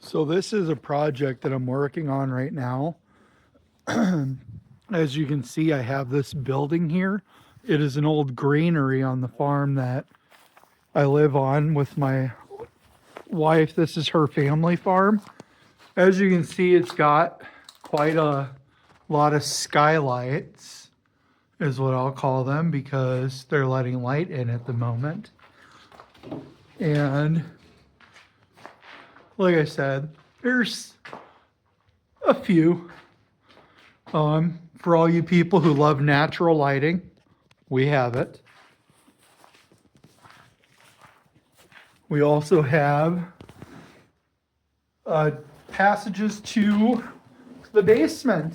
So this is a project that I'm working on right now. As you can see, I have this building here. It is an old granary on the farm that I live on with my wife. This is her family farm. As you can see, it's got quite a lot of skylights, is what I'll call them, because they're letting light in at the moment. And like I said, there's a few. For all you people who love natural lighting, we have it. We also have passages to the basement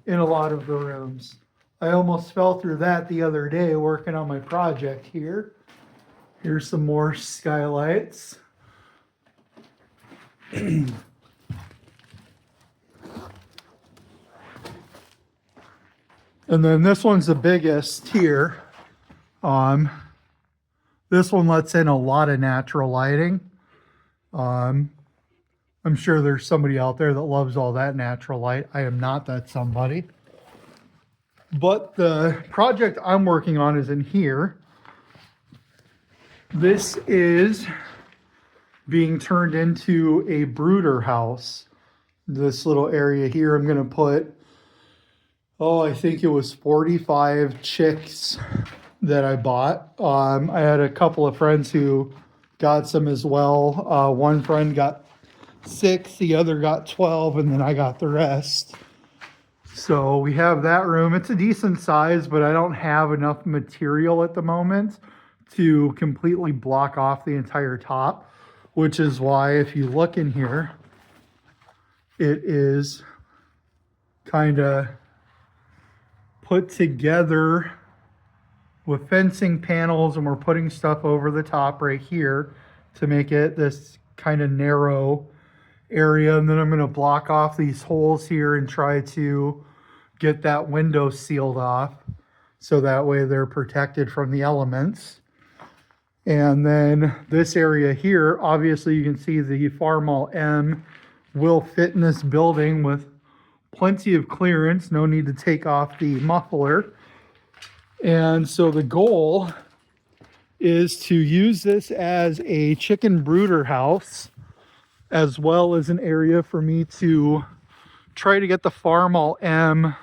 in a lot of the rooms. I almost fell through that the other day working on my project here. Here's some more skylights. And then this one's the biggest here. This one lets in a lot of natural lighting. I'm sure there's somebody out there that loves all that natural light. I am not that somebody. But the project I'm working on is in here. This is being turned into a brooder house. This little area here, I'm going to put, I think it was 45 chicks that I bought. I had a couple of friends who got some as well. One friend got 6, the other got 12, and then I got the rest. So we have that room. It's a decent size, but I don't have enough material at the moment to completely block off the entire top, which is why if you look in here, it is kind of put together with fencing panels, and we're putting stuff over the top right here to make it this kind of narrow area. And then I'm going to block off these holes here and try to get that window sealed off so that way they're protected from the elements. And then this area here, obviously you can see the Farmall M will fit in this building with plenty of clearance, no need to take off the muffler. And so the goal is to use this as a chicken brooder house, as well as an area for me to try to get the Farmall M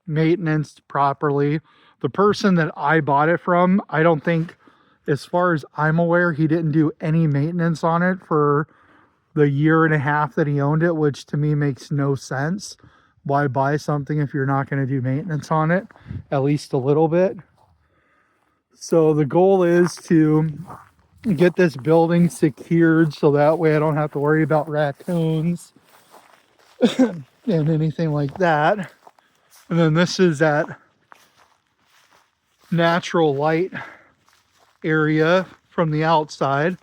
maintenance properly. The person that I bought it from, I don't think, as far as I'm aware, he didn't do any maintenance on it for the year and a half that he owned it, which to me makes no sense. Why buy something if you're not going to do maintenance on it, at least a little bit? So the goal is to get this building secured so that way I don't have to worry about raccoons and anything like that. And then this is that natural light area from the outside.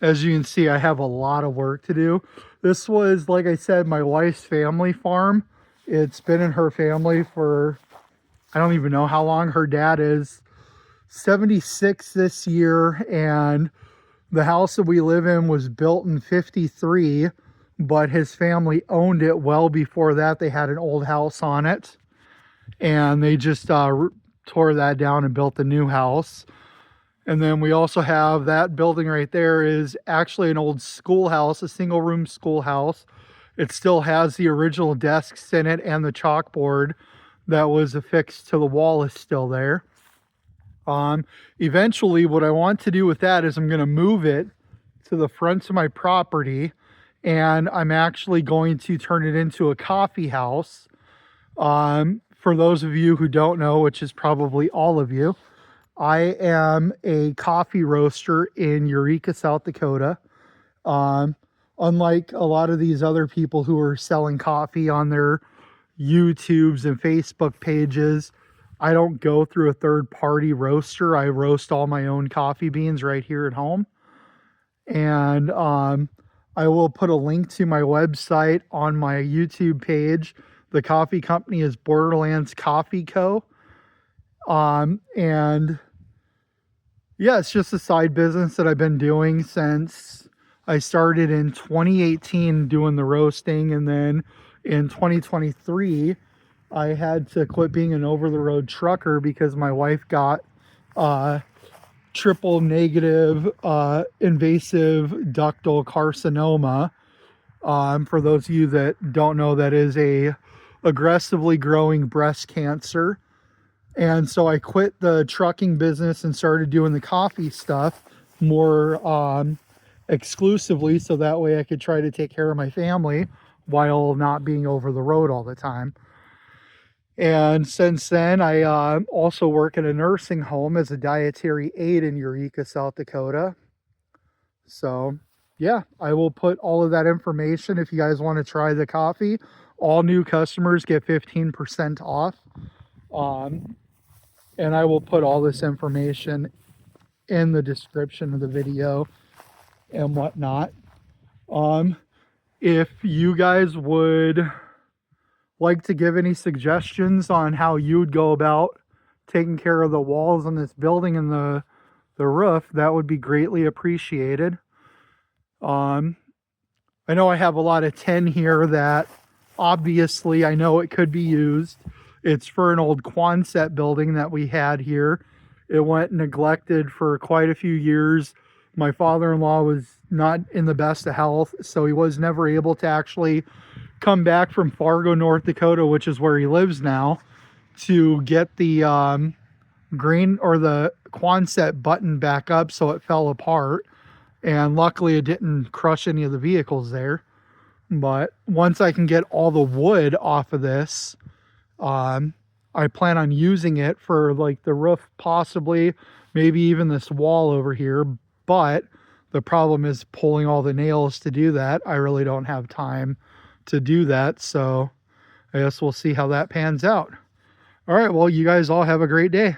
As you can see, I have a lot of work to do. This was, like I said, my wife's family farm. It's been in her family for, I don't even know how long. Her dad is 76 this year, and the house that we live in was built in 53, but his family owned it well before that. They had an old house on it, and they just tore that down and built a new house. And then we also have that building right there is actually an old schoolhouse, a single room schoolhouse. It still has the original desks in it, and the chalkboard that was affixed to the wall is still there. Eventually what I want to do with that is I'm going to move it to the front of my property, and I'm actually going to turn it into a coffee house. For those of you who don't know, which is probably all of you, I am a coffee roaster in Eureka, South Dakota. Unlike a lot of these other people who are selling coffee on their YouTubes and Facebook pages, I don't go through a third-party roaster. I roast all my own coffee beans right here at home. And I will put a link to my website on my YouTube page. The coffee company is Borderlands Coffee Co. And yeah, it's just a side business that I've been doing since I started in 2018 doing the roasting, and then in 2023 I had to quit being an over-the-road trucker because my wife got triple negative invasive ductal carcinoma. For those of you that don't know, that is a aggressively growing breast cancer. And so I quit the trucking business and started doing the coffee stuff more exclusively, so that way I could try to take care of my family while not being over the road all the time. And since then, I also work at a nursing home as a dietary aide in Eureka, South Dakota. So yeah, I will put all of that information if you guys want to try the coffee. All new customers get 15% off. And I will put all this information in the description of the video and whatnot. If you guys would like to give any suggestions on how you would go about taking care of the walls in this building and the roof, that would be greatly appreciated. I know I have a lot of tin here that obviously I know it could be used. It's for an old Quonset building that we had here. It went neglected for quite a few years. My father-in-law was not in the best of health, so he was never able to actually come back from Fargo, North Dakota, which is where he lives now, to get the green or the Quonset button back up, so it fell apart. And luckily it didn't crush any of the vehicles there. But once I can get all the wood off of this, I plan on using it for like the roof, possibly, maybe even this wall over here. But the problem is pulling all the nails to do that. I really don't have time to do that. So I guess we'll see how that pans out. All right, well, you guys all have a great day.